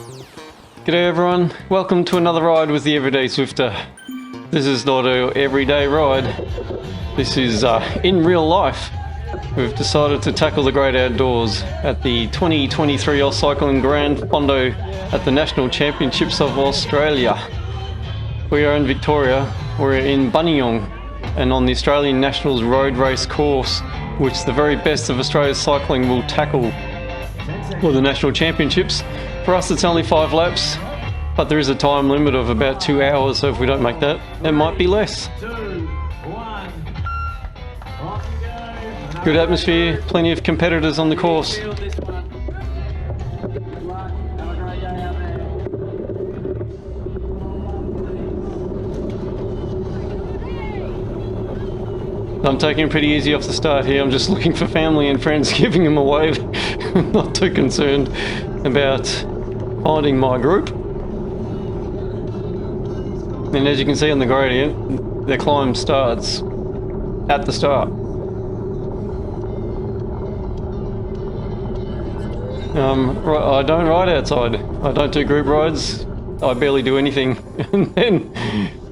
G'day everyone, welcome to another ride with the Everyday Zwifter. This is not an everyday ride, this is in real life. We've decided to tackle the great outdoors at the 2023 Oz Cycling Gran Fondo at the National Championships of Australia. We are in Victoria, we're in Buninyong and on the Australian Nationals road race course, which the very best of Australia's cycling will tackle for the National Championships. For us it's only 5 laps, but there is a time limit of about 2 hours, so if we don't make that, it might be less. 2, 1, off you go. Good atmosphere, plenty of competitors on the course. Good luck. Have a great day out there. I'm taking it pretty easy off the start here. I'm just looking for family and friends, giving them a wave. I'm not too concerned about finding my group. And as you can see on the gradient, the climb starts at the start. I don't ride outside. I don't do group rides. I barely do anything. And then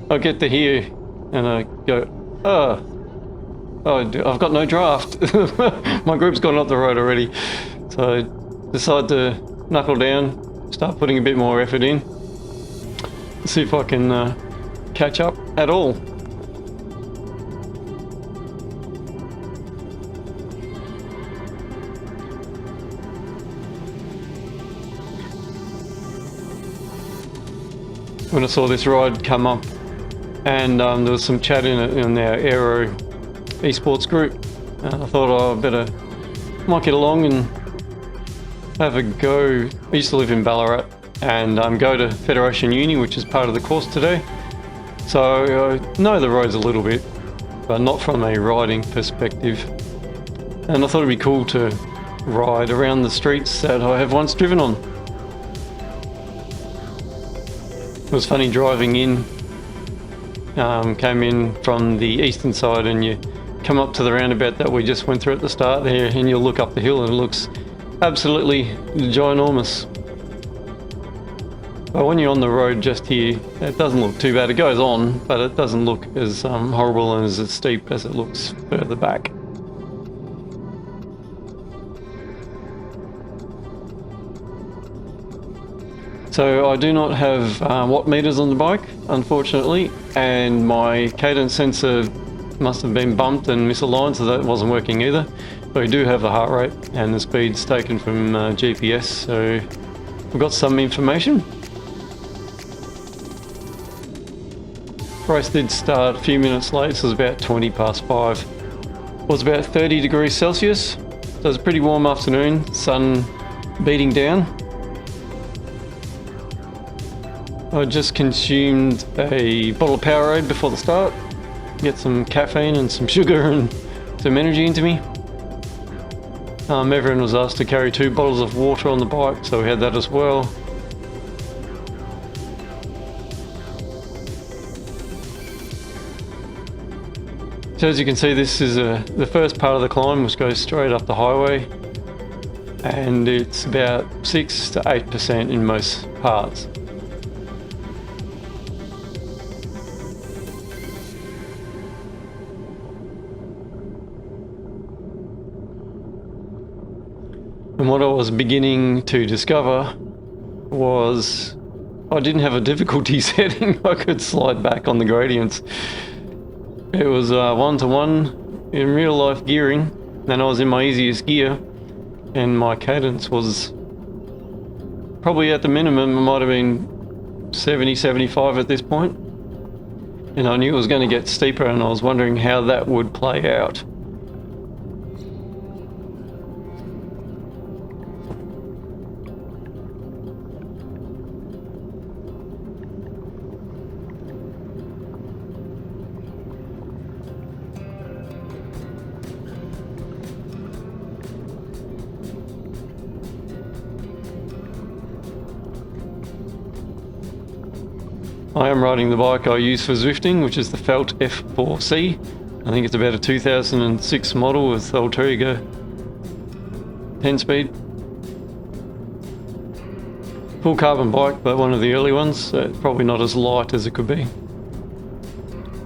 I get to here and I go, oh, I've got no draft. My group's gone up the road already. So I decide to knuckle down, start putting a bit more effort in, see if I can catch up at all. When I saw this ride come up and there was some chat in it in our Aero esports group, I thought, oh, I might get along and have a go. I used to live in Ballarat and go to Federation Uni, which is part of the course today. So I know the roads a little bit, but not from a riding perspective. And I thought it'd be cool to ride around the streets that I have once driven on. It was funny driving in, came in from the eastern side and you come up to the roundabout that we just went through at the start there and you'll look up the hill and it looks absolutely ginormous. But when you're on the road just here, it doesn't look too bad. It goes on, but it doesn't look as horrible and as steep as it looks further back. So I do not have watt meters on the bike, unfortunately, and my cadence sensor must have been bumped and misaligned, so that wasn't working either. But we do have the heart rate and the speeds taken from GPS, so we've got some information. Race did start a few minutes late, so it was about 20 past 5. It was about 30 degrees Celsius, so it was a pretty warm afternoon, sun beating down. I just consumed a bottle of Powerade before the start, get some caffeine and some sugar and some energy into me. Everyone was asked to carry 2 bottles of water on the bike, so we had that as well. So as you can see, this is the first part of the climb, which goes straight up the highway, and it's about 6 to 8% in most parts. And what I was beginning to discover was I didn't have a difficulty setting. I could slide back on the gradients. It was 1-to-1 in real life gearing, and I was in my easiest gear, and my cadence was probably at the minimum. It might have been 70, 75 at this point. And I knew it was going to get steeper, and I was wondering how that would play out. I am riding the bike I use for Zwifting, which is the Felt F4C. I think it's about a 2006 model with Ulterior 10 speed. Full carbon bike, but one of the early ones, so it's probably not as light as it could be.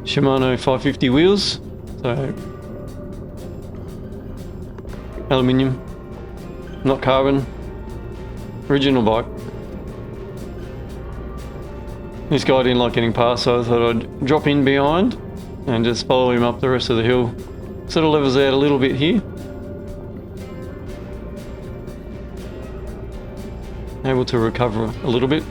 Shimano 550 wheels, so aluminium, not carbon, original bike. This guy didn't like getting past, so I thought I'd drop in behind and just follow him up the rest of the hill. Sort of levels out a little bit here. Able to recover a little bit.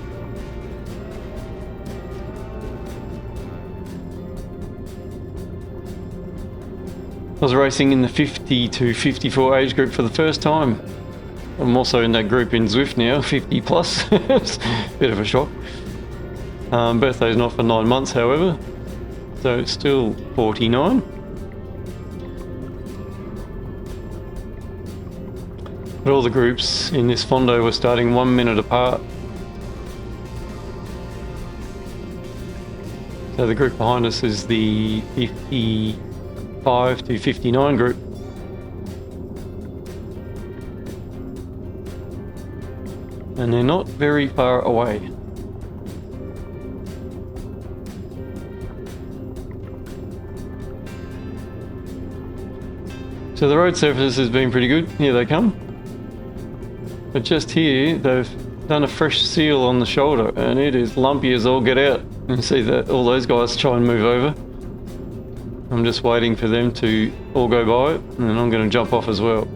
I was racing in the 50 to 54 age group for the first time. I'm also in that group in Zwift now, 50 plus. It's a bit of a shock. Birthday's not for 9 months, however, so it's still 49. But all the groups in this Fondo were starting 1 minute apart. So the group behind us is the 55 to 59 group. And they're not very far away. So the road surface has been pretty good. Here they come. But just here, they've done a fresh seal on the shoulder and it is lumpy as all get out. You see that all those guys try and move over. I'm just waiting for them to all go by it and then I'm going to jump off as well.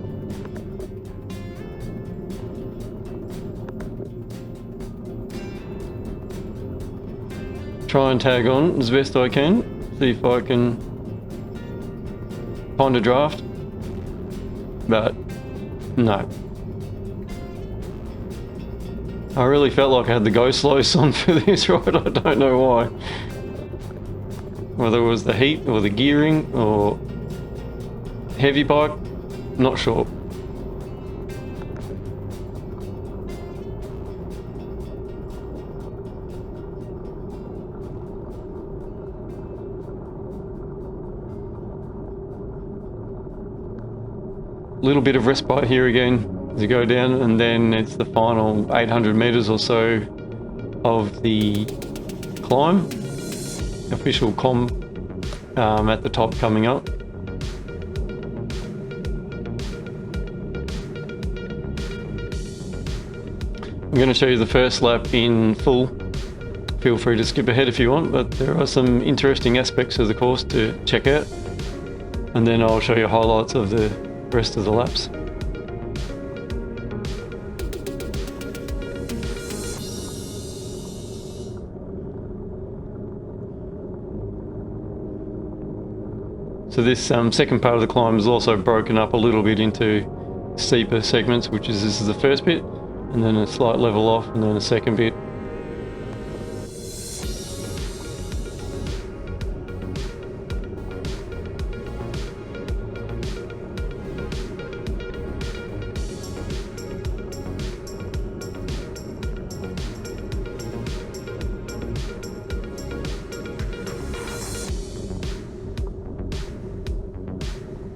Try and tag on as best I can. See if I can find a draft. But no. I really felt like I had the go slow on for this ride. I don't know why. Whether it was the heat or the gearing or heavy bike, not sure. Little bit of respite here again as you go down, and then it's the final 800 meters or so of the climb. Official comm at the top coming up. I'm going to show you the first lap in full. Feel free to skip ahead if you want, but there are some interesting aspects of the course to check out, and then I'll show you highlights of the rest of the laps. So this second part of the climb is also broken up a little bit into steeper segments, which is this is the first bit, and then a slight level off, and then a second bit.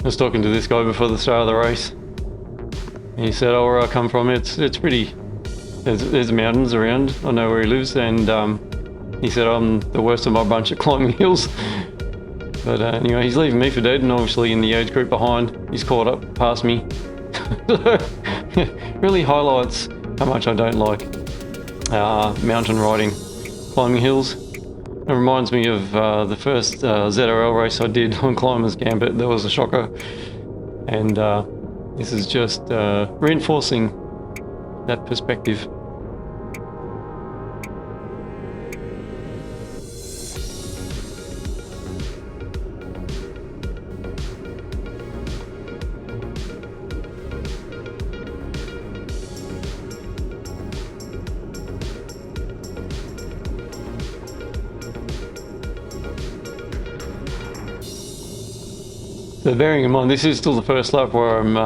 I was talking to this guy before the start of the race. And he said, "Oh, where I come from, it's pretty. There's mountains around. I know where he lives." And he said, "I'm the worst of my bunch at climbing hills." But anyway, he's leaving me for dead, and obviously in the age group behind, he's caught up past me. Really highlights how much I don't like mountain riding, climbing hills. It reminds me of the first ZRL race I did on Climbers Gambit. That was a shocker, and this is just reinforcing that perspective. So bearing in mind, this is still the first lap where I'm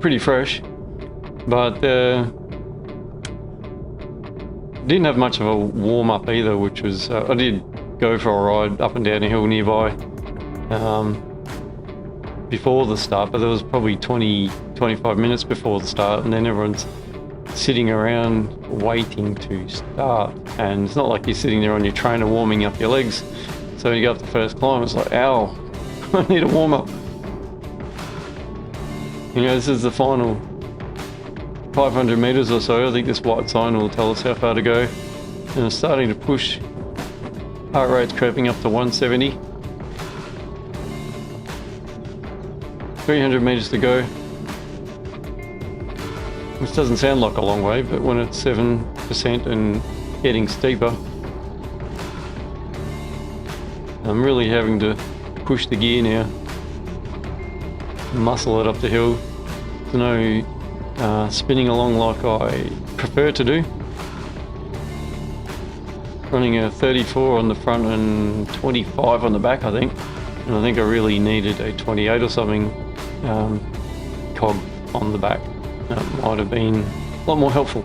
pretty fresh, but didn't have much of a warm-up either, which was, I did go for a ride up and down a hill nearby before the start, but there was probably 20-25 minutes before the start, and then everyone's sitting around waiting to start, and it's not like you're sitting there on your trainer warming up your legs. So when you go up the first climb, it's like, ow, I need a warm up. You know, this is the final 500 meters or so. I think this white sign will tell us how far to go. And it's starting to push. Heart rate's creeping up to 170. 300 meters to go. Which doesn't sound like a long way, but when it's 7% and getting steeper, I'm really having to push the gear now. Muscle it up the hill. There's no spinning along like I prefer to do. Running a 34 on the front and 25 on the back, I think. And I think I really needed a 28 or something cog on the back. That might have been a lot more helpful.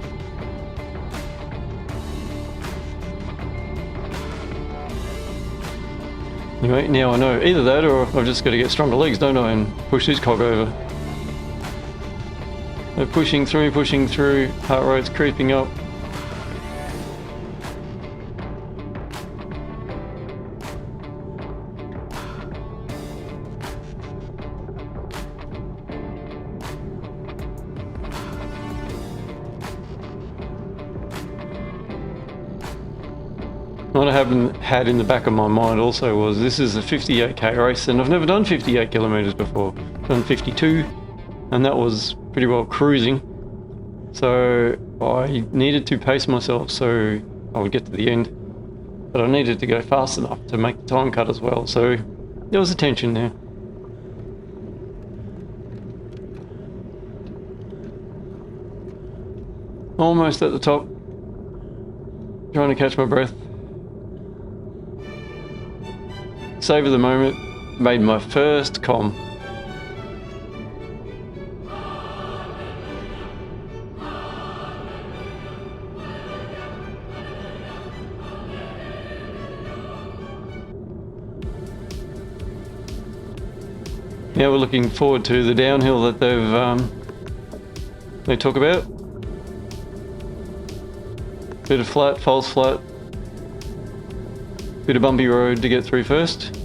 Anyway, now I know either that or I've just got to get stronger legs, don't I, and push this cog over. So pushing through, heart rate's creeping up. What I haven't had in the back of my mind also was this is a 58k race, and I've never done 58 kilometers before. I've done 52, and that was pretty well cruising. So I needed to pace myself so I would get to the end, but I needed to go fast enough to make the time cut as well. So there was a tension there. Almost at the top, trying to catch my breath. Savor the moment, made my first comm. Now we're looking forward to the downhill that they talk about. Bit of flat, false flat. Bit of bumpy road to get through first.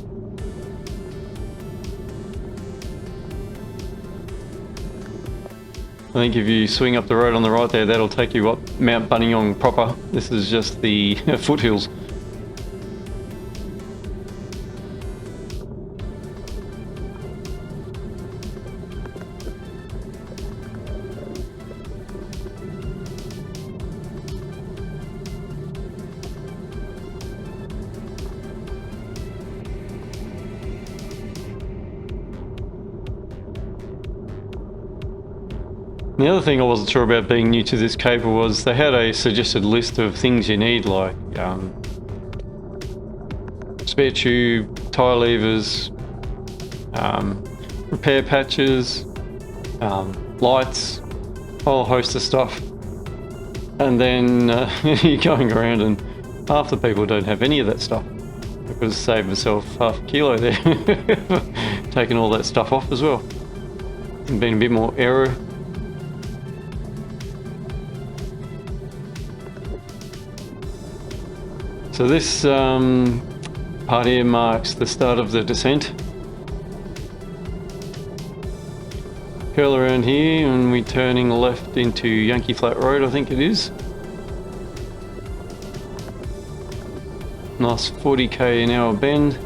I think if you swing up the road on the right there, that'll take you up Mount Buninyong proper. This is just the foothills. The other thing I wasn't sure about being new to this cable was they had a suggested list of things you need, like spare tube, tyre levers, repair patches, lights, a whole host of stuff. And then you're going around and half the people don't have any of that stuff. I could have saved myself half a kilo there, taking all that stuff off as well. And been a bit more aero. So this part here marks the start of the descent. Curl around here and we're turning left into Yankee Flat Road, I think it is. Nice 40k an hour bend.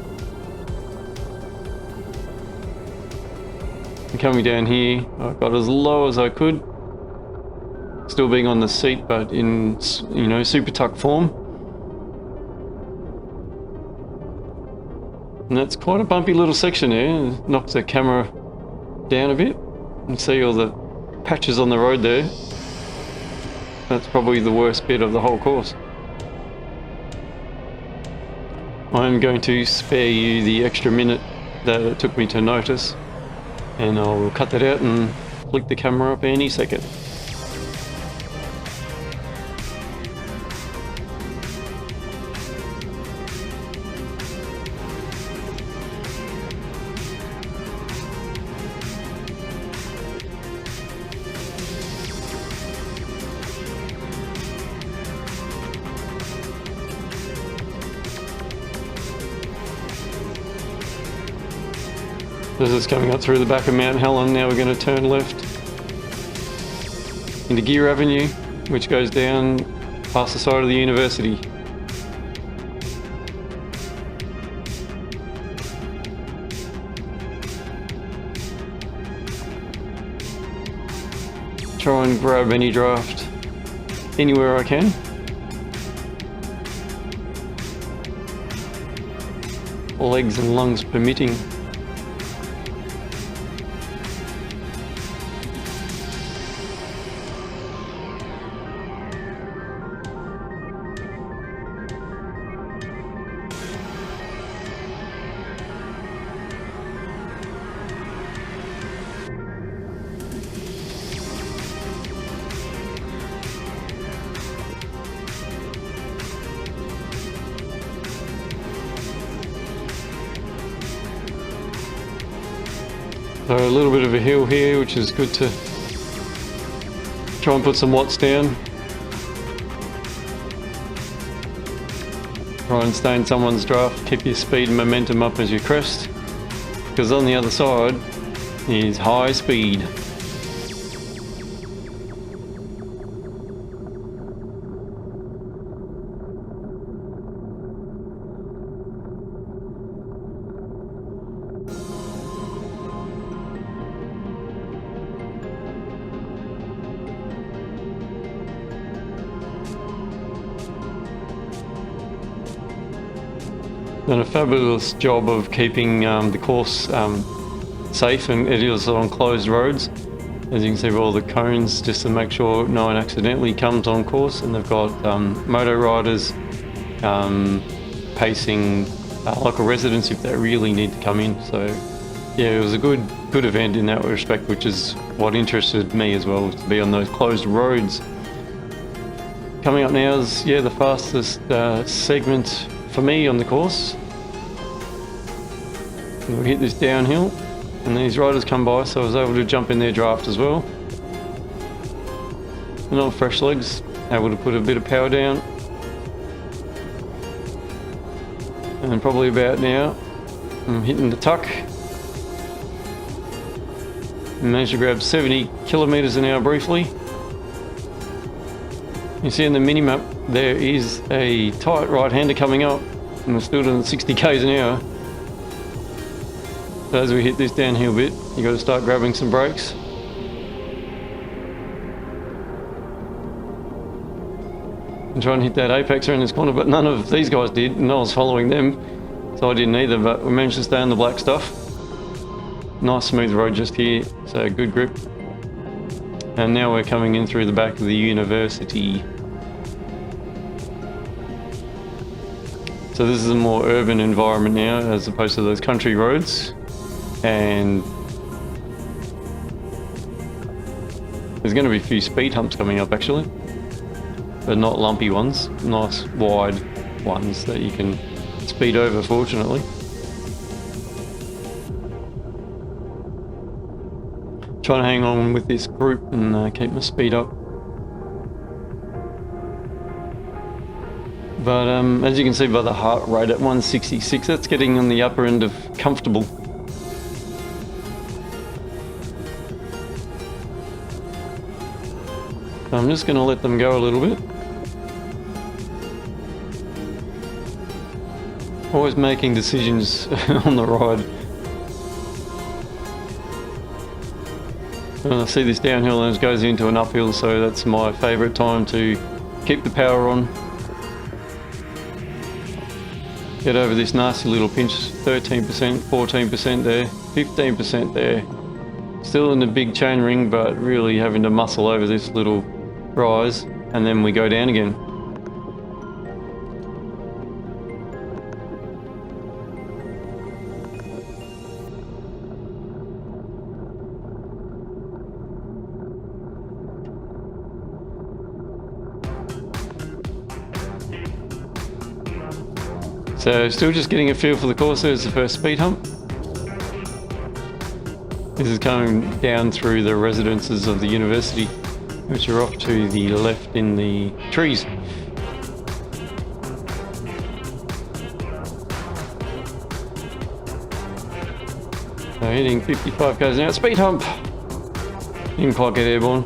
And coming down here, I got as low as I could. Still being on the seat, but in, you know, super tuck form. And that's quite a bumpy little section here. It knocks the camera down a bit. You can see all the patches on the road there. That's probably the worst bit of the whole course. I'm going to spare you the extra minute that it took me to notice, and I'll cut that out and flick the camera up any second. This is coming up through the back of Mount Helen. Now we're going to turn left into Gear Avenue, which goes down past the side of the university. Try and grab any draft anywhere I can. Legs and lungs permitting. So a little bit of a hill here, which is good to try and put some watts down. Try and stay in someone's draft, keep your speed and momentum up as you crest, because on the other side is high speed. Done a fabulous job of keeping the course safe, and it is on closed roads. As you can see with all the cones, just to make sure no one accidentally comes on course, and they've got moto riders pacing local residents if they really need to come in. So yeah, it was a good event in that respect, which is what interested me as well, to be on those closed roads. Coming up now is the fastest segment for me on the course. We hit this downhill and these riders come by, so I was able to jump in their draft as well. And on fresh legs, able to put a bit of power down. And probably about now, I'm hitting the tuck. Managed to grab 70 kilometers an hour briefly. You see in the mini map there is a tight right-hander coming up, and we're still doing 60 k's an hour. So as we hit this downhill bit, you got to start grabbing some brakes. And try and hit that apex around this corner, but none of these guys did, and I was following them, so I didn't either, but we managed to stay on the black stuff. Nice smooth road just here, so good grip. And now we're coming in through the back of the university. So this is a more urban environment now, as opposed to those country roads. And there's going to be a few speed humps coming up actually, but not lumpy ones, nice wide ones that you can speed over, fortunately. Trying to hang on with this group and keep my speed up. But as you can see by the heart rate at 166, that's getting on the upper end of comfortable. So I'm just going to let them go a little bit. Always making decisions on the ride. And I see this downhill and it goes into an uphill, so that's my favourite time to keep the power on. Get over this nasty little pinch, 13%, 14% there, 15% there. Still in the big chain ring, but really having to muscle over this little rise, and then we go down again. So still just getting a feel for the course. There's the first speed hump. This is coming down through the residences of the university, which are off to the left in the trees. So hitting 55 k's an hour. Speed hump. Didn't quite get airborne.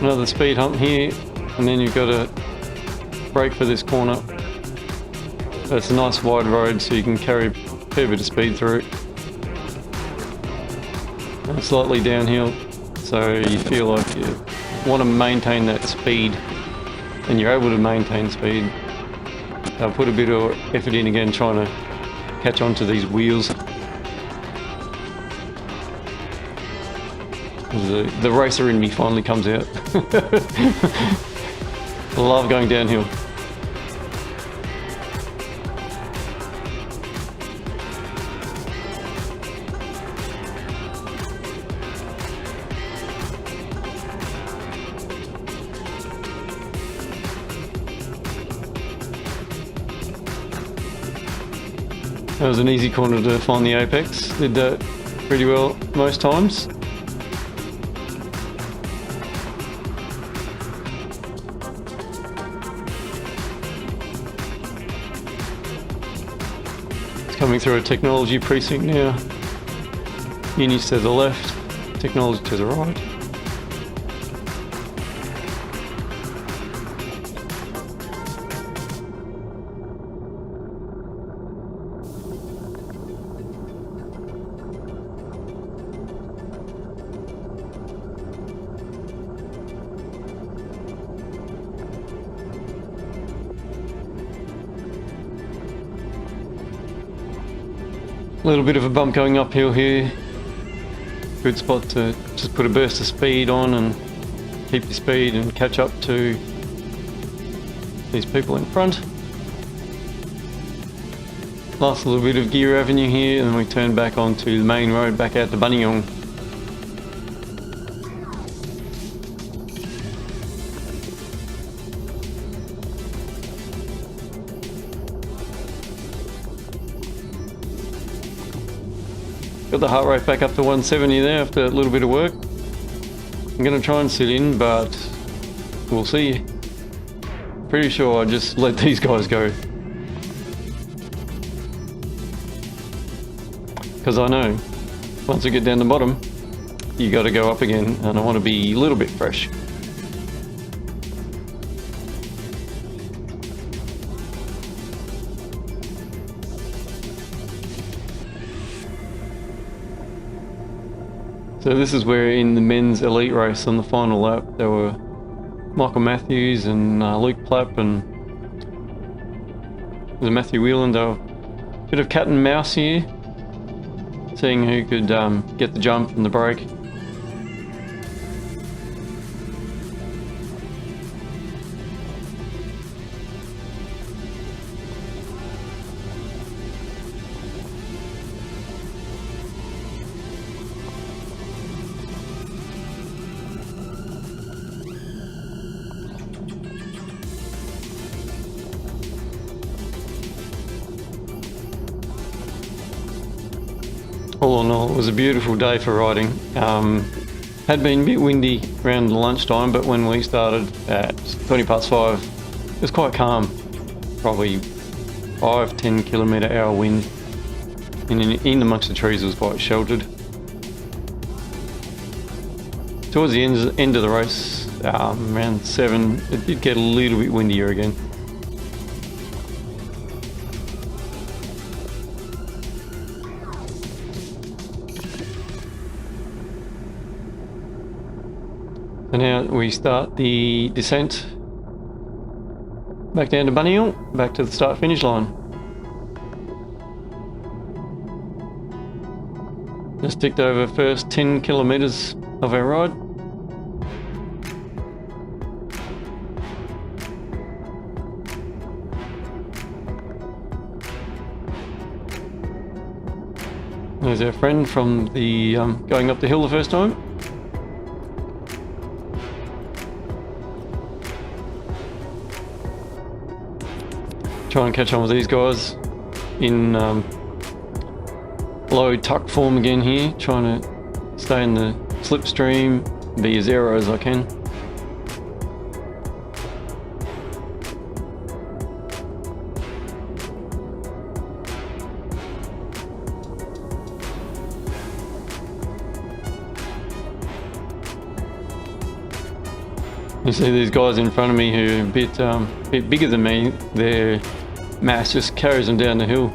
Another speed hump here, and then you've got to brake for this corner. But it's a nice wide road, so you can carry a fair bit of speed through it. And slightly downhill, so you feel like you want to maintain that speed, and you're able to maintain speed. I've put a bit of effort in again, trying to catch on to these wheels. The racer in me finally comes out. I love going downhill. That was an easy corner to find the apex. Did that pretty well most times. Coming through a technology precinct now. Unis to the left, technology to the right. A little bit of a bump going uphill here. Good spot to just put a burst of speed on and keep your speed and catch up to these people in front. Last little bit of gear avenue here, and then we turn back onto the main road back out to Buninyong. Got the heart rate back up to 170 there after a little bit of work. I'm going to try and sit in, but we'll see. Pretty sure I just let these guys go. Because I know, once I get down the bottom, you got to go up again, and I want to be a little bit fresh. So this is where in the men's elite race on the final lap there were Michael Matthews and Luke Plapp and Matthew Whelan. They were a bit of cat and mouse here, seeing who could get the jump and the break. All in all, it was a beautiful day for riding. Had been a bit windy around lunchtime, but when we started at 20 past 5, it was quite calm. Probably 5-10 km/h wind. And in amongst the trees it was quite sheltered. Towards the end of the race, around 7, it did get a little bit windier again. So now we start the descent back down to Buninyong, back to the start finish line. Just ticked over first 10 kilometres of our ride. There's our friend from the going up the hill the first time. Try and catch on with these guys in low tuck form again here, trying to stay in the slipstream, be as aero as I can. You see these guys in front of me who are a bit bigger than me, their mass just carries them down the hill.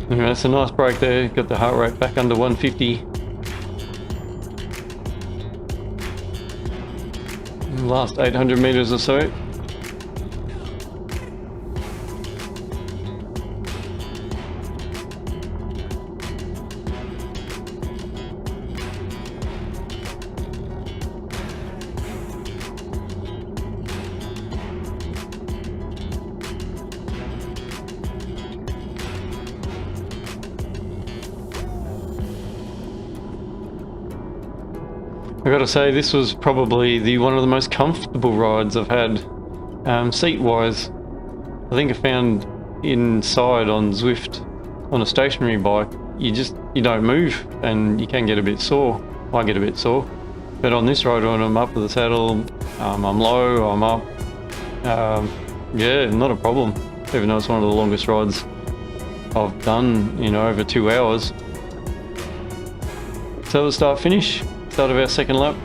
Anyway, that's a nice break there, got the heart rate back under 150. Last 800 meters or so. I gotta say, this was probably one of the most comfortable rides I've had, seat-wise. I think I found inside on Zwift, on a stationary bike, you don't move and you can get a bit sore. I get a bit sore. But on this ride, when I'm up with the saddle, I'm low, I'm up. Yeah, not a problem. Even though it's one of the longest rides I've done, over 2 hours. So the start-finish. Start of our second lap.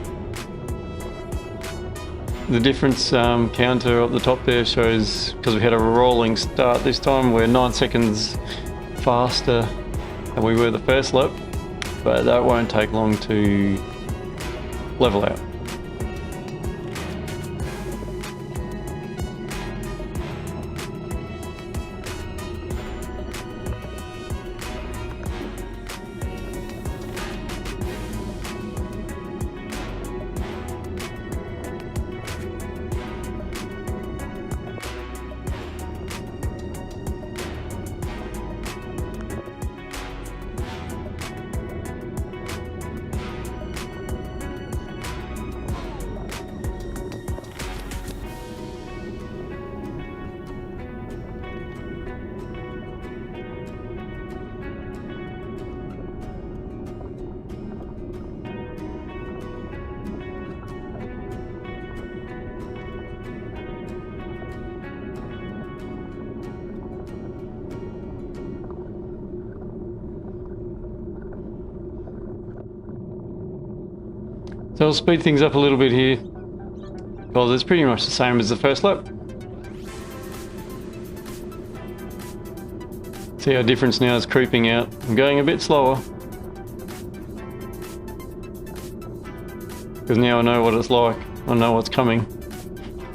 The difference counter up the top there shows, because we had a rolling start this time, we're 9 seconds faster than we were the first lap, but that won't take long to level out. So I'll speed things up a little bit here. Well, it's pretty much the same as the first lap. See how difference now is creeping out. I'm going a bit slower, because now I know what it's like. I know what's coming.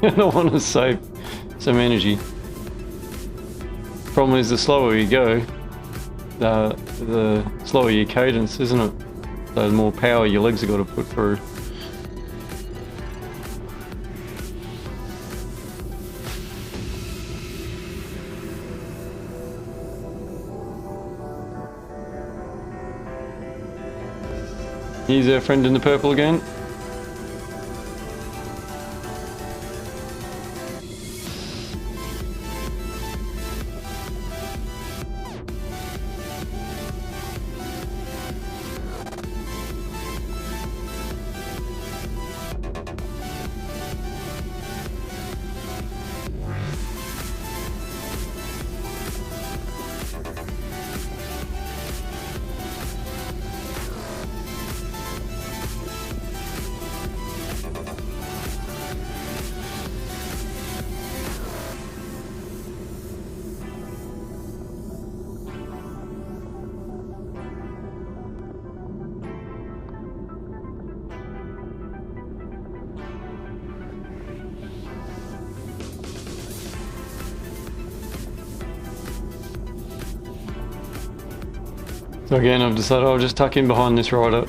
And I want to save some energy. Problem is, the slower you go, the slower your cadence, isn't it? So the more power your legs have got to put through. Here's our friend in the purple again. So again, I've decided I'll just tuck in behind this rider.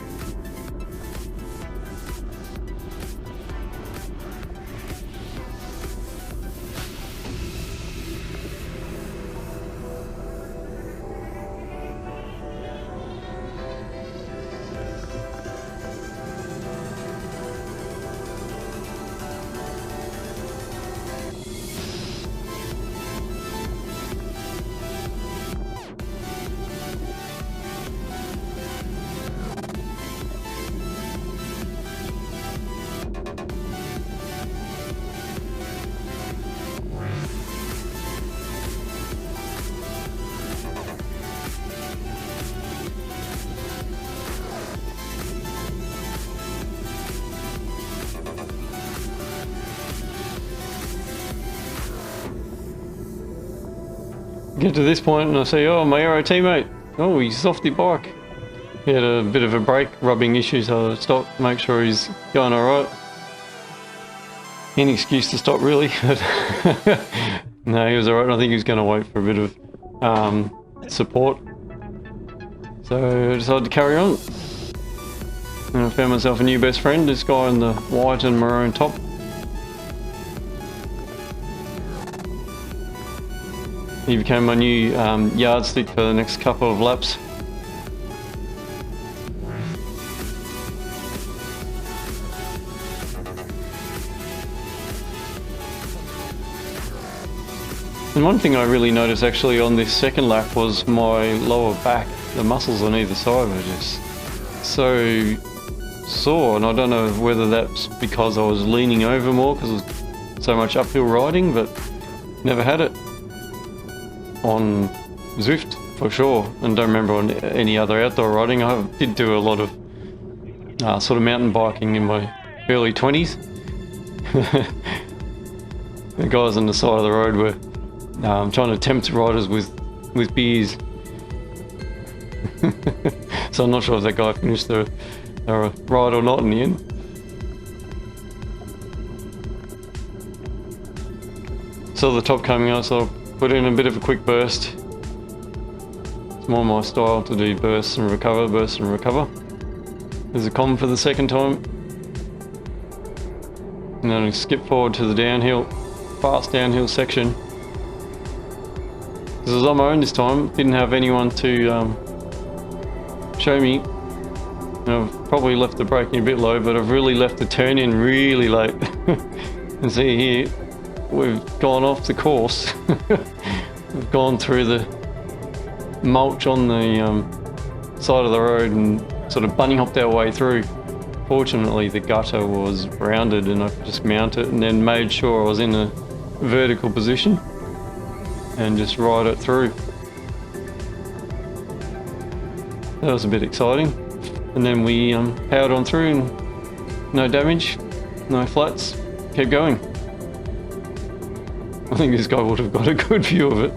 Get to this point and I see, oh, my aero teammate. Oh, he's off the bike. He had a bit of a brake rubbing issue, so I stopped, make sure he's going alright. Any excuse to stop, really. No, he was alright. I think he was going to wait for a bit of support. So I decided to carry on. And I found myself a new best friend, this guy in the white and maroon top. He became my new yardstick for the next couple of laps. And one thing I really noticed actually on this second lap was my lower back, the muscles on either side were just so sore, and I don't know whether that's because I was leaning over more because it was so much uphill riding, but never had it on Zwift for sure, and don't remember on any other outdoor riding. I did do a lot of sort of mountain biking in my early 20s. The guys on the side of the road were trying to tempt riders with beers. So I'm not sure if that guy finished the ride or not in the end. Saw the top coming out, so I put in a bit of a quick burst. It's more my style to do bursts and recover, bursts and recover. There's a comm for the second time. And then I skip forward to the downhill, fast downhill section. Because I was on my own this time, didn't have anyone to show me. I've probably left the braking a bit low, but I've really left the turn in really late. And see here, we've gone off the course. We've gone through the mulch on the side of the road and sort of bunny hopped our way through. Fortunately, the gutter was rounded and I could just mount it and then made sure I was in a vertical position and just ride it through. That was a bit exciting. And then we powered on through and no damage, no flats, kept going. I think this guy would have got a good view of it.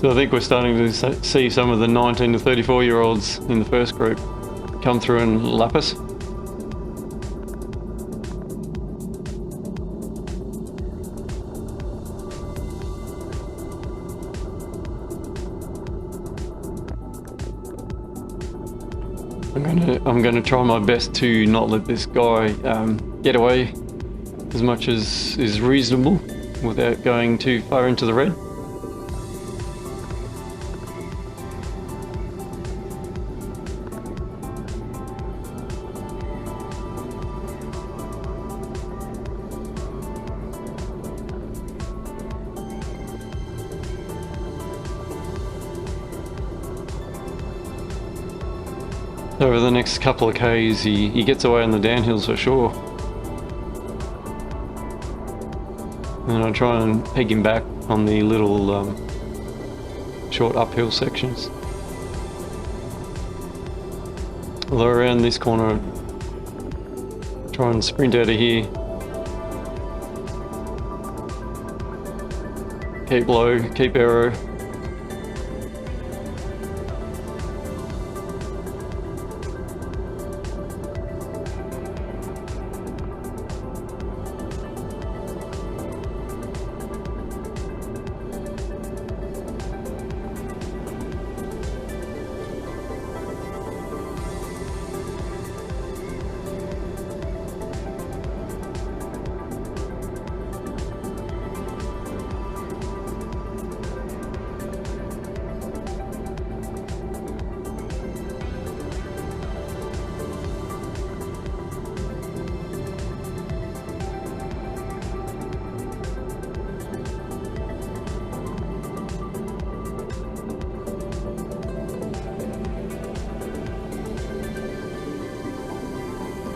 So I think we're starting to see some of the 19 to 34-year-olds in the first group come through and lap us. I'm going to try my best to not let this guy get away as much as is reasonable without going too far into the red. Over the next couple of Ks, he gets away on the downhills for sure. And I try and peg him back on the little short uphill sections. Although around this corner, I try and sprint out of here. Keep low, keep aero.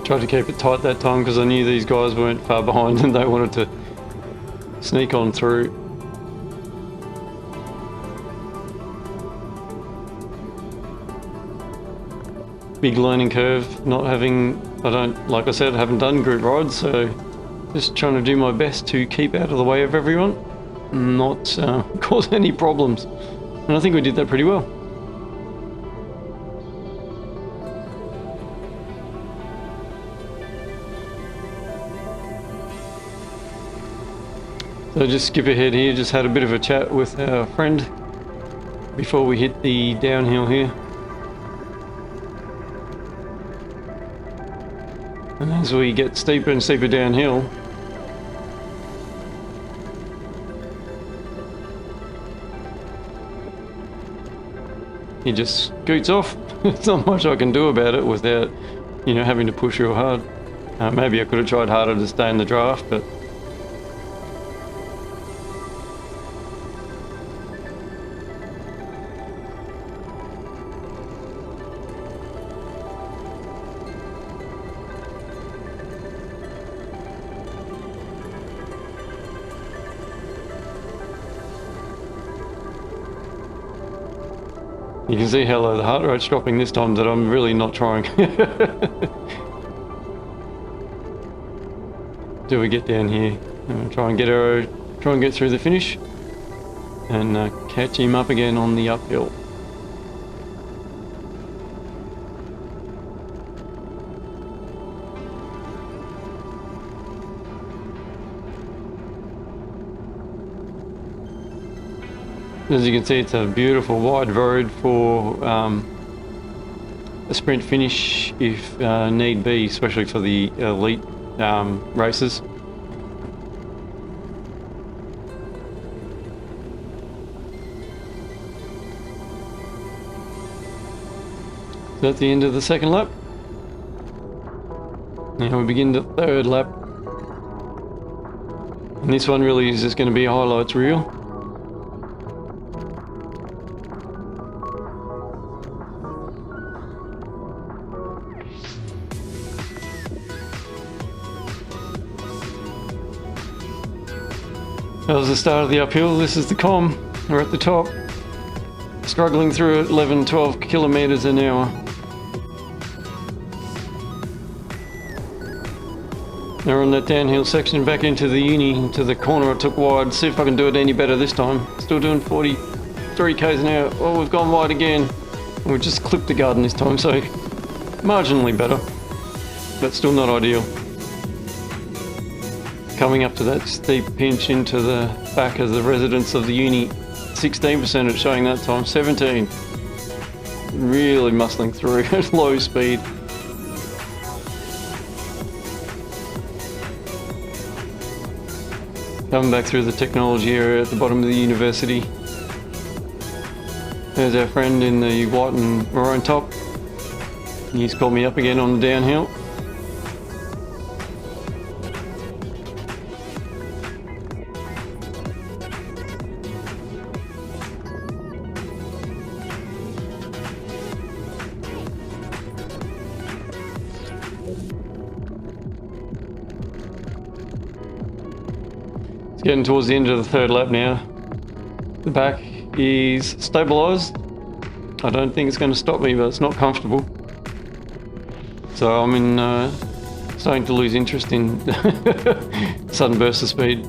Tried to keep it tight that time because I knew these guys weren't far behind and they wanted to sneak on through. Big learning curve, not having, like I said, I haven't done group rides, so just trying to do my best to keep out of the way of everyone, not cause any problems. And I think we did that pretty well. So just skip ahead here, just had a bit of a chat with our friend before we hit the downhill here. And as we get steeper and steeper downhill, he just scoots off. There's not much I can do about it without, you know, having to push real hard. Maybe I could have tried harder to stay in the draft, but you can see how low the heart rate's dropping this time that I'm really not trying. Do we get down here? Try and get through the finish and catch him up again on the uphill. As you can see, it's a beautiful wide road for a sprint finish if need be, especially for the elite races. So that's the end of the second lap. Now we begin the third lap. And this one really is just going to be a highlights reel. That was the start of the uphill. This is the com. We're at the top. Struggling through at 11-12 kilometers an hour. Now we're on that downhill section back into the uni, into the corner I took wide. See if I can do it any better this time. Still doing 43 k's an hour. Oh, we've gone wide again. And we just clipped the garden this time, so marginally better, but still not ideal. Coming up to that steep pinch into the back of the residence of the uni, 16% it's showing that time, 17. Really muscling through at low speed. Coming back through the technology area at the bottom of the university. There's our friend in the white and maroon top. He's called me up again on the downhill. It's getting towards the end of the third lap now. The back is stabilised. I don't think it's going to stop me, but it's not comfortable. So I'm starting to lose interest in sudden bursts of speed.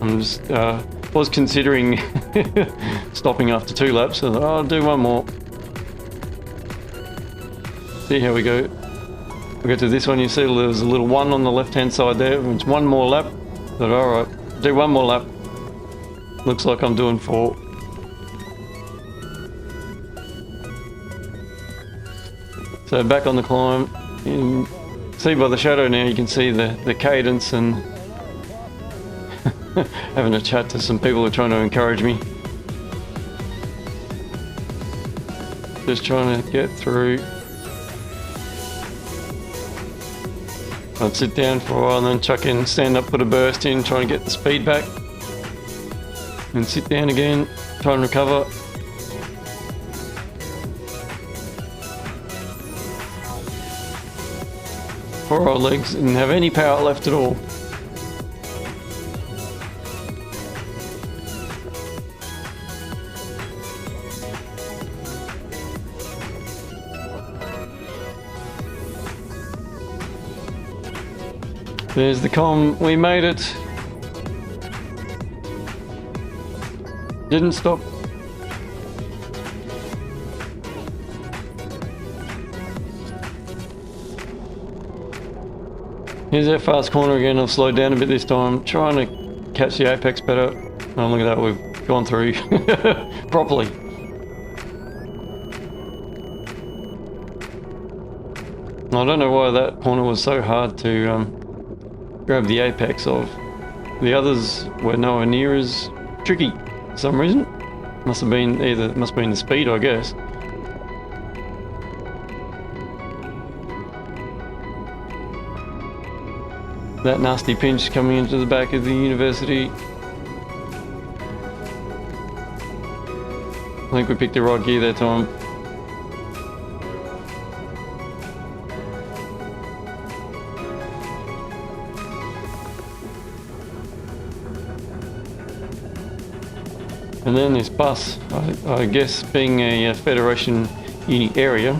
I'm just was considering stopping after 2 laps. So I'll do one more. See how we go. We get to this one, you see there's a little 1 on the left hand side there. It's 1 more lap. But alright, do 1 more lap. Looks like I'm doing 4. So back on the climb. You can see by the shadow now, you can see the cadence and having a chat to some people who are trying to encourage me. Just trying to get through. I'd sit down for a while and then chuck in, stand up, put a burst in, try and get the speed back. And sit down again, try and recover. poor old legs didn't have any power left at all. There's the comm, we made it. Didn't stop. Here's our fast corner again. I've slowed down a bit this time, trying to catch the apex better. Oh, look at that, we've gone through properly. I don't know why that corner was so hard to grab the apex of. The others were nowhere near as tricky for some reason. Must have been the speed, I guess. That nasty pinch coming into the back of the university. I think we picked the right gear that time. And then this bus, I guess being a Federation uni area,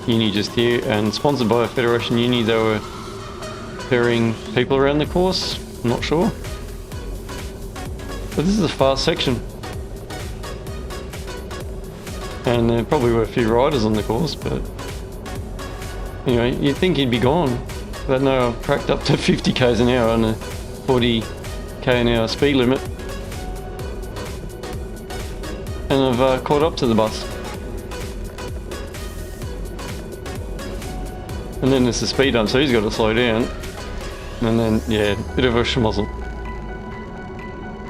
uni just here, and sponsored by a Federation uni, they were ferrying people around the course. I'm not sure. But this is a fast section. And there probably were a few riders on the course, but anyway, you'd think he'd be gone. But no, I've cracked up to 50 k's an hour on a 40 k an hour speed limit. And I've caught up to the bus. And then there's the speed bump, so he's got to slow down. And then, yeah, bit of a schmozzle.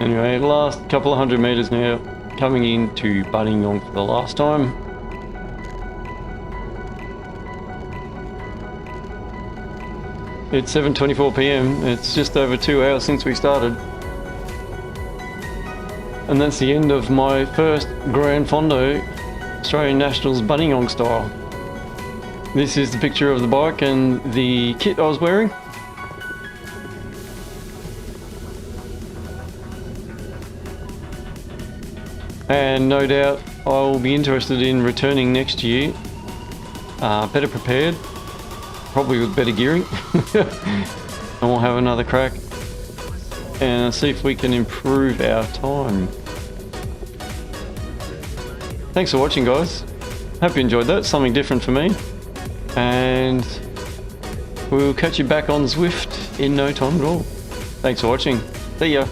Anyway, last couple of 100 meters now, coming into Buninyong for the last time. It's 7:24 p.m. It's just over 2 hours since we started. And that's the end of my first Gran Fondo Australian Nationals Buninyong style. This is the picture of the bike and the kit I was wearing. And no doubt I will be interested in returning next year, better prepared, probably with better gearing. And we'll have another crack and see if we can improve our time. Thanks for watching, guys. Hope you enjoyed that, something different for me. And we'll catch you back on Zwift in no time at all. Thanks for watching. See ya.